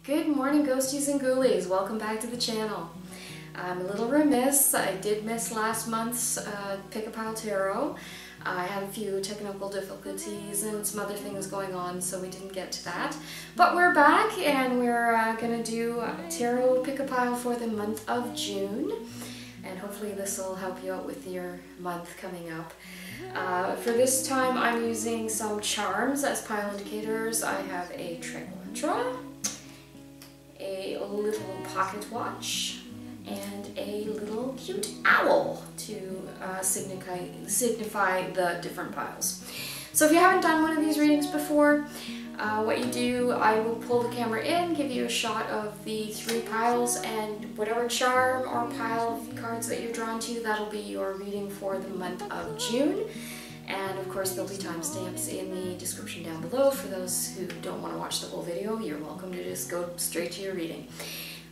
Good morning, ghosties and ghoulies. Welcome back to the channel. I'm a little remiss. I did miss last month's Pictou Tarot. I had a few technical difficulties and some other things going on, so we didn't get to that. But we're back and we're going to do Tarot Pictou for the month of June. And hopefully this will help you out with your month coming up. For this time I'm using some charms as pile indicators. I have a Triquetra, a little pocket watch, and a little cute owl to signify the different piles. So if you haven't done one of these readings before, what you do, I will pull the camera in, give you a shot of the 3 piles, and whatever charm or pile of cards that you're drawn to, that'll be your reading for the month of June. And of course there'll be timestamps in the description down below for those who don't want to watch the whole video. You're welcome to just go straight to your reading.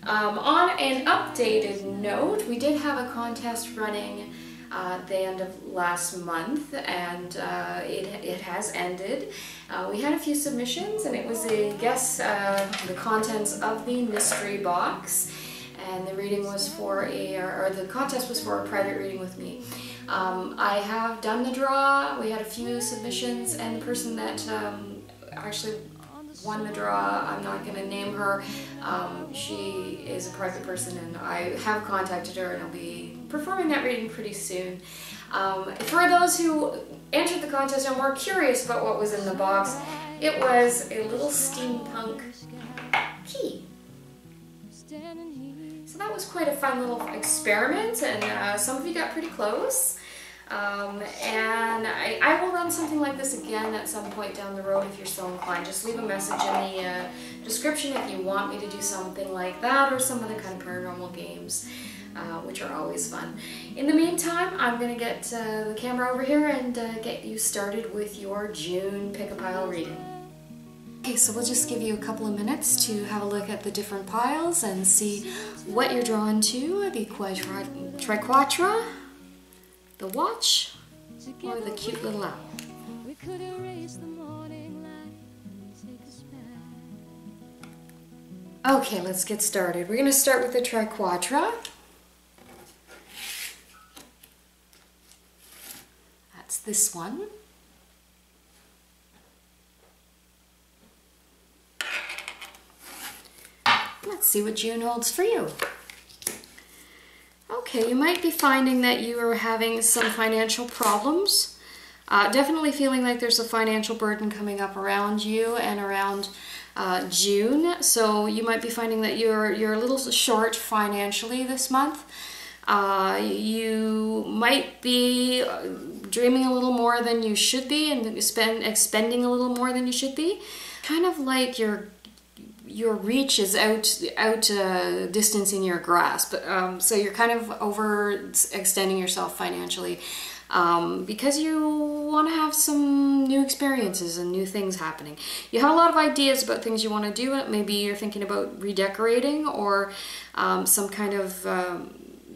On an updated note, we did have a contest running at the end of last month, and it has ended. We had a few submissions, and it was a guess the contents of the mystery box, and the reading was for the contest was for a private reading with me. I have done the draw. We had a few submissions, and the person that actually won the draw, I'm not going to name her. She is a private person, and I have contacted her, and I'll be performing that reading pretty soon. For those who entered the contest and were curious about what was in the box, it was a little steampunk key. So that was quite a fun little experiment, and some of you got pretty close. And I will run something like this again at some point down the road if you're so inclined. Just leave a message in the description if you want me to do something like that or some other kind of paranormal games, which are always fun. In the meantime, I'm going to get the camera over here and get you started with your June Pick-a-Pile reading. Okay, so we'll just give you a couple of minutes to have a look at the different piles and see what you're drawn to. The Triquetra, the watch, or the cute little owl. Okay, let's get started. We're going to start with the Triquetra. That's this one. Let's see what June holds for you. Okay, you might be finding that you are having some financial problems. Definitely feeling like there's a financial burden coming up around you and around June. So you might be finding that you're a little short financially this month. You might be dreaming a little more than you should be and expending a little more than you should be. Kind of like your reach is out distancing your grasp. So you're kind of overextending yourself financially because you want to have some new experiences and new things happening. You have a lot of ideas about things you want to do. Maybe you're thinking about redecorating or some kind of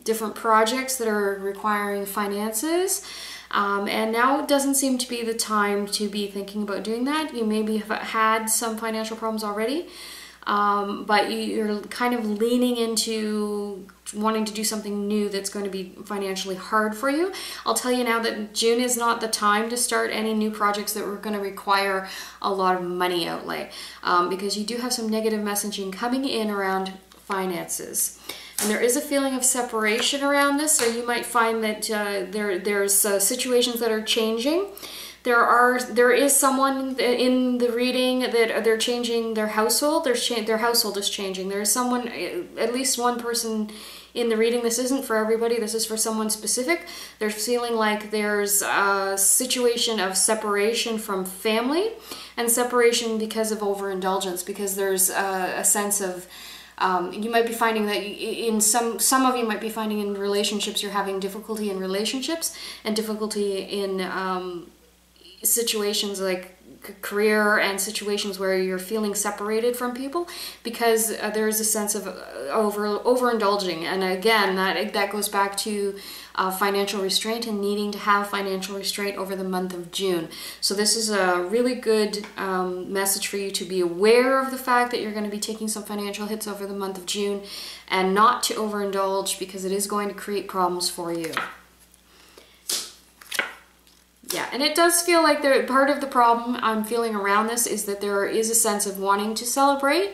different projects that are requiring finances. And now it doesn't seem to be the time to be thinking about doing that. You maybe have had some financial problems already. But you're kind of leaning into wanting to do something new that's going to be financially hard for you. I'll tell you now that June is not the time to start any new projects that are going to require a lot of money outlay, because you do have some negative messaging coming in around finances. And there is a feeling of separation around this, so you might find that there's situations that are changing. There is someone in the reading that they're changing their household. Their household is changing. There's someone, at least one person in the reading. This isn't for everybody. This is for someone specific. They're feeling like there's a situation of separation from family and separation because of overindulgence, because there's a sense of you might be finding that in some of you might be finding in relationships you're having difficulty in relationships and difficulty in situations like career and situations where you're feeling separated from people, because there is a sense of overindulging. And again, that goes back to financial restraint and needing to have financial restraint over the month of June. So this is a really good message for you to be aware of the fact that you're going to be taking some financial hits over the month of June, and not to overindulge, because it is going to create problems for you. Yeah, and it does feel like part of the problem I'm feeling around this is that there is a sense of wanting to celebrate.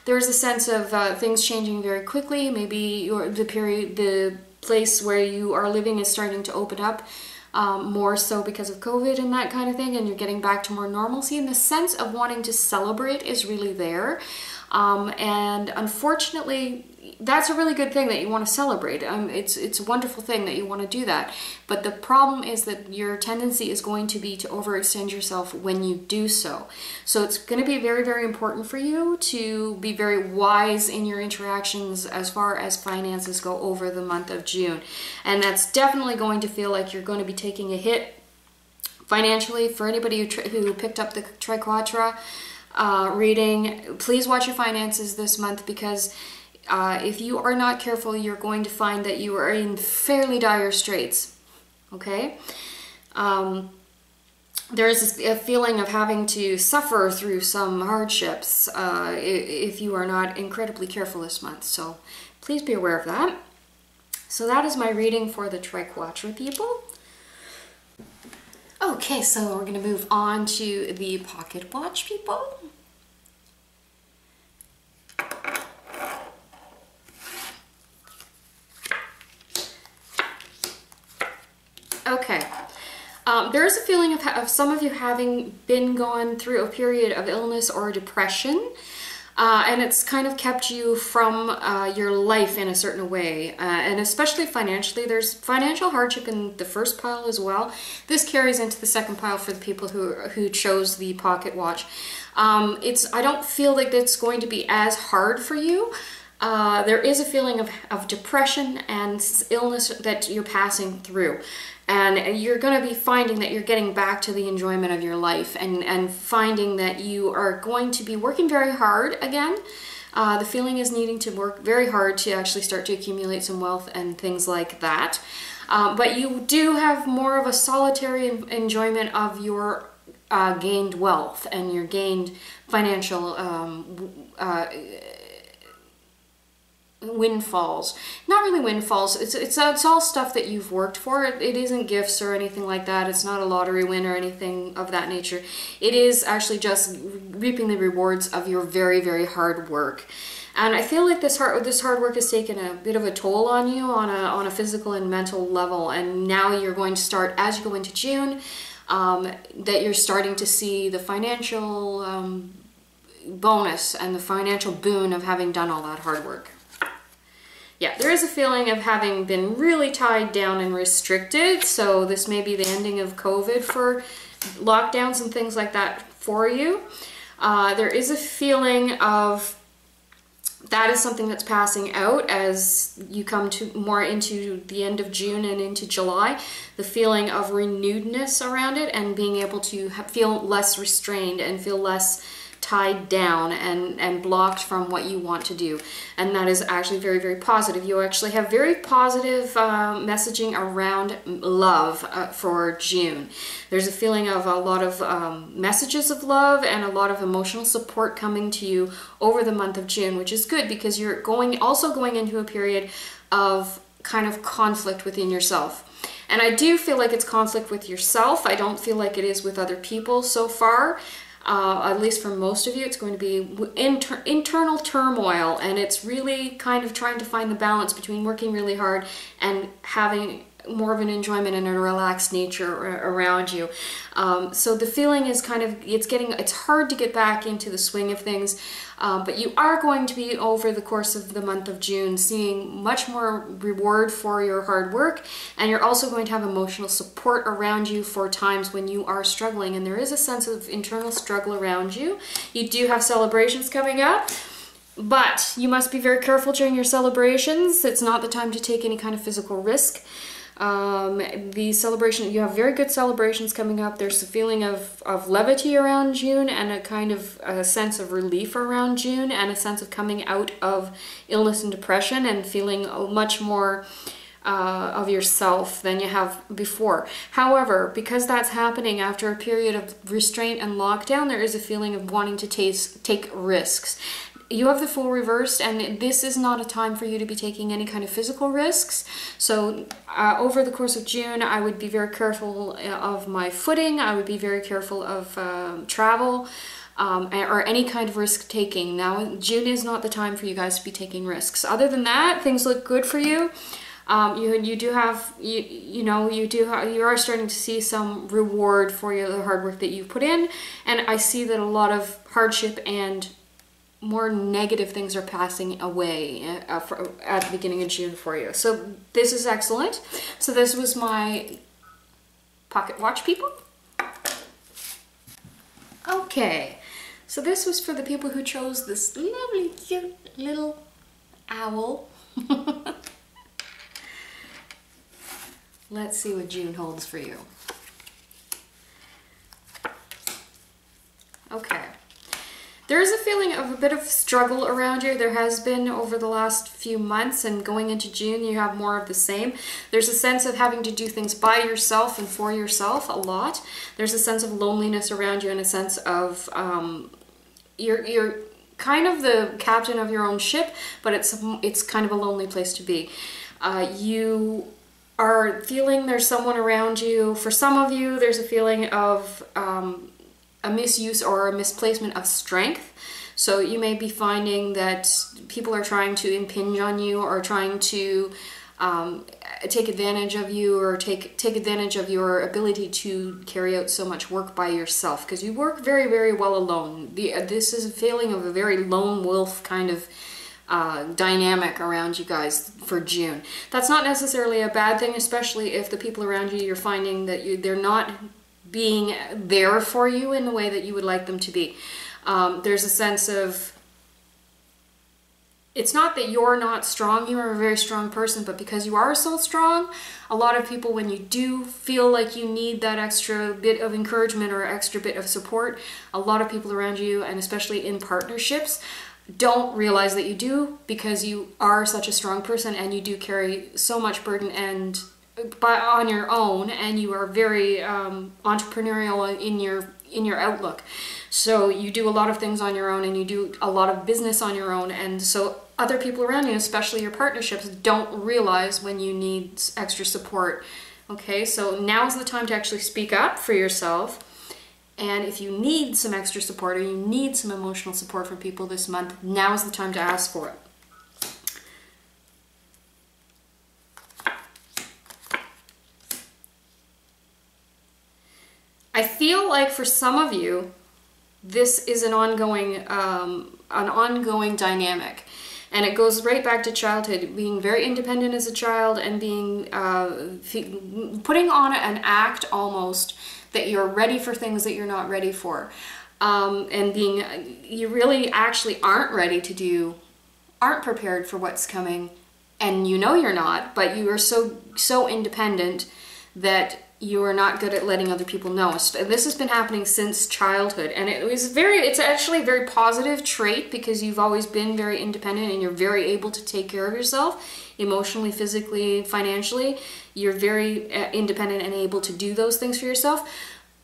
There is a sense of things changing very quickly. Maybe the place where you are living is starting to open up more so because of COVID and that kind of thing, and you're getting back to more normalcy, and the sense of wanting to celebrate is really there. And unfortunately, that's a really good thing that you want to celebrate. It's a wonderful thing that you want to do that. But the problem is that your tendency is going to be to overextend yourself when you do so. So it's going to be very, very important for you to be very wise in your interactions as far as finances go over the month of June. And that's definitely going to feel like you're going to be taking a hit financially. For anybody who picked up the Triquetra reading, please watch your finances this month, because if you are not careful, you're going to find that you are in fairly dire straits, okay? There is a feeling of having to suffer through some hardships if you are not incredibly careful this month, so please be aware of that. So that is my reading for the Triquetra people. Okay, so we're going to move on to the Pocket Watch people. Okay, there is a feeling of some of you having been going through a period of illness or depression, and it's kind of kept you from your life in a certain way, and especially financially. There's financial hardship in the first pile as well. This carries into the second pile for the people who chose the Pocket Watch. I don't feel like that's going to be as hard for you. There is a feeling of depression and illness that you're passing through. And you're going to be finding that you're getting back to the enjoyment of your life, and finding that you are going to be working very hard again. The feeling is needing to work very hard to actually start to accumulate some wealth and things like that. But you do have more of a solitary enjoyment of your gained wealth and your gained financial windfalls. Not really windfalls, it's all stuff that you've worked for. It isn't gifts or anything like that. It's not a lottery win or anything of that nature. It is actually just reaping the rewards of your very, very hard work. And I feel like this hard work has taken a bit of a toll on you on a physical and mental level, and now you're going to start, as you go into June, that you're starting to see the financial bonus and the financial boon of having done all that hard work. Yeah, there is a feeling of having been really tied down and restricted, so this may be the ending of COVID for lockdowns and things like that for you. There is a feeling of that is something that's passing out as you come to more into the end of June and into July. The feeling of renewedness around it and being able to feel less restrained and feel less tied down and blocked from what you want to do. And that is actually very, very positive. You actually have very positive messaging around love for June. There's a feeling of a lot of messages of love and a lot of emotional support coming to you over the month of June, which is good because you're also going into a period of kind of conflict within yourself. And I do feel like it's conflict with yourself. I don't feel like it is with other people so far. At least for most of you, it's going to be internal turmoil, and it's really kind of trying to find the balance between working really hard and having more of an enjoyment and a relaxed nature around you. So the feeling is kind of, it's hard to get back into the swing of things, but you are going to be, over the course of the month of June, seeing much more reward for your hard work, and you're also going to have emotional support around you for times when you are struggling, and there is a sense of internal struggle around you. You do have celebrations coming up, but you must be very careful during your celebrations. It's not the time to take any kind of physical risk. The celebration, you have very good celebrations coming up. There's a feeling of levity around June, and a kind of a sense of relief around June, and a sense of coming out of illness and depression and feeling much more of yourself than you have before. However, because that's happening after a period of restraint and lockdown, there is a feeling of wanting to take risks. You have the Fool reversed, and this is not a time for you to be taking any kind of physical risks. So over the course of June, I would be very careful of my footing. I would be very careful of travel or any kind of risk taking. Now, June is not the time for you guys to be taking risks. Other than that, things look good for you. You are starting to see some reward for the hard work that you put in, and I see that a lot of hardship and more negative things are passing away at the beginning of June for you. So this is excellent. So this was my pocket watch, people. Okay, so this was for the people who chose this lovely, cute little owl. Let's see what June holds for you. Okay. There is a feeling of a bit of struggle around you. There has been over the last few months, and going into June you have more of the same. There's a sense of having to do things by yourself and for yourself a lot. There's a sense of loneliness around you, and a sense of you're kind of the captain of your own ship, but it's kind of a lonely place to be. You are feeling there's someone around you. For some of you, there's a feeling of a misuse or a misplacement of strength. So you may be finding that people are trying to impinge on you, or trying to take advantage of you, or take advantage of your ability to carry out so much work by yourself, because you work very, very well alone. This is a feeling of a very lone wolf kind of dynamic around you guys for June. That's not necessarily a bad thing, especially if the people around you, you're finding that they're not being there for you in the way that you would like them to be. There's a sense of, it's not that you're not strong, you are a very strong person, but because you are so strong, a lot of people, when you do feel like you need that extra bit of encouragement or extra bit of support, a lot of people around you, and especially in partnerships, don't realize that you do, because you are such a strong person and you do carry so much burden and on your own, and you are very entrepreneurial in your outlook. So you do a lot of things on your own, and you do a lot of business on your own, and so other people around you, especially your partnerships, don't realize when you need extra support. Okay, so now's the time to actually speak up for yourself. And if you need some extra support, or you need some emotional support from people this month, now's the time to ask for it. I feel like for some of you, this is an ongoing dynamic, and it goes right back to childhood, being very independent as a child, and being putting on an act almost that you're ready for things that you're not ready for, and you really actually aren't ready to do, aren't prepared for what's coming, and you know you're not, but you are so independent that you are not good at letting other people know. This has been happening since childhood, and it's actually a very positive trait, because you've always been very independent and you're very able to take care of yourself emotionally, physically, financially. You're very independent and able to do those things for yourself.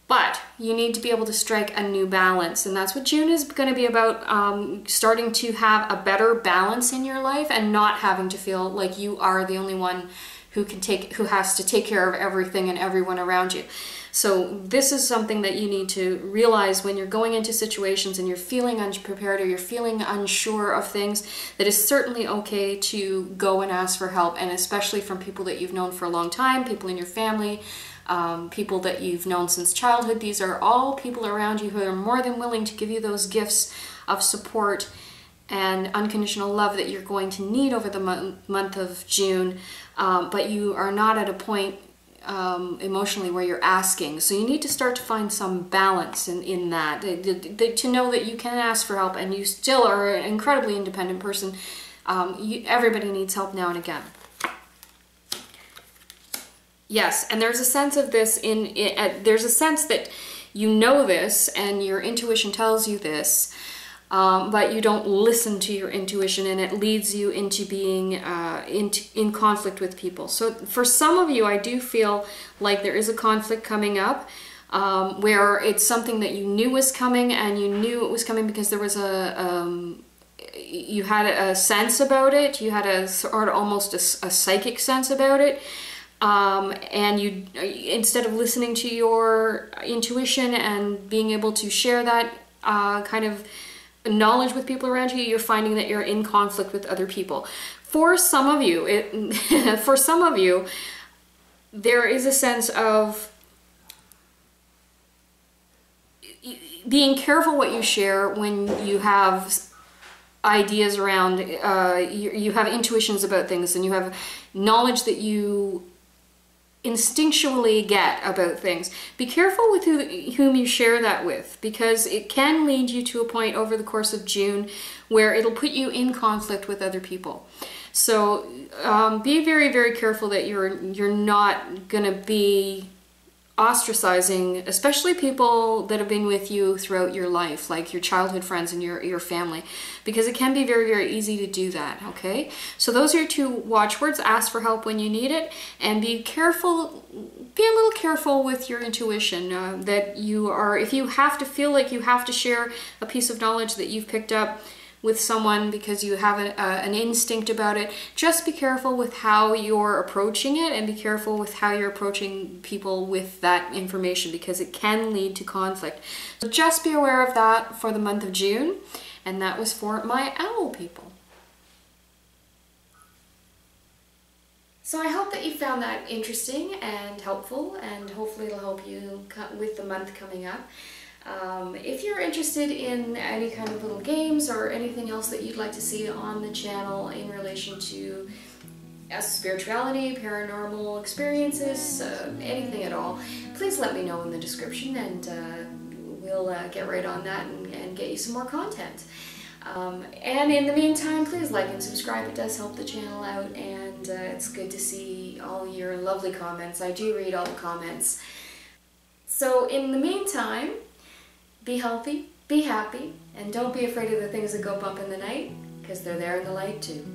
But you need to be able to strike a new balance, and that's what June is going to be about, starting to have a better balance in your life, and not having to feel like you are the only one who has to take care of everything and everyone around you. So this is something that you need to realize when you're going into situations and you're feeling unprepared, or you're feeling unsure of things, that it's certainly okay to go and ask for help, and especially from people that you've known for a long time, people in your family, people that you've known since childhood. These are all people around you who are more than willing to give you those gifts of support and unconditional love that you're going to need over the month of June, but you are not at a point emotionally where you're asking. So you need to start to find some balance in that, to know that you can ask for help, and you still are an incredibly independent person. Everybody needs help now and again. Yes, and there's a sense of this there's a sense that you know this and your intuition tells you this, but you don't listen to your intuition, and it leads you into being in conflict with people. So for some of you, I do feel like there is a conflict coming up, where it's something that you knew was coming, and you knew it was coming because there was you had a sense about it, you had a sort of almost a psychic sense about it. And you, instead of listening to your intuition and being able to share that kind of knowledge with people around you, you're finding that you're in conflict with other people. For some of you, there is a sense of being careful what you share when you have ideas around, you have intuitions about things, and you have knowledge that you instinctually get about things. Be careful with whom you share that with, because it can lead you to a point over the course of June where it'll put you in conflict with other people. So be very, very careful that you're not gonna be ostracizing, especially people that have been with you throughout your life, like your childhood friends and your family, because it can be very, very easy to do that, okay? So those are your two watchwords. Ask for help when you need it, and be careful, be a little careful with your intuition, that you are, if you have to feel like you have to share a piece of knowledge that you've picked up with someone because you have an instinct about it, just be careful with how you're approaching it, and be careful with how you're approaching people with that information, because it can lead to conflict. So just be aware of that for the month of June. And that was for my owl people. So I hope that you found that interesting and helpful, and hopefully it'll help you with the month coming up. If you're interested in any kind of little games or anything else that you'd like to see on the channel in relation to spirituality, paranormal experiences, anything at all, please let me know in the description, and we'll get right on that and get you some more content. And in the meantime, please like and subscribe. It does help the channel out, and it's good to see all your lovely comments. I do read all the comments. So in the meantime, be healthy, be happy, and don't be afraid of the things that go bump in the night, because they're there in the light too.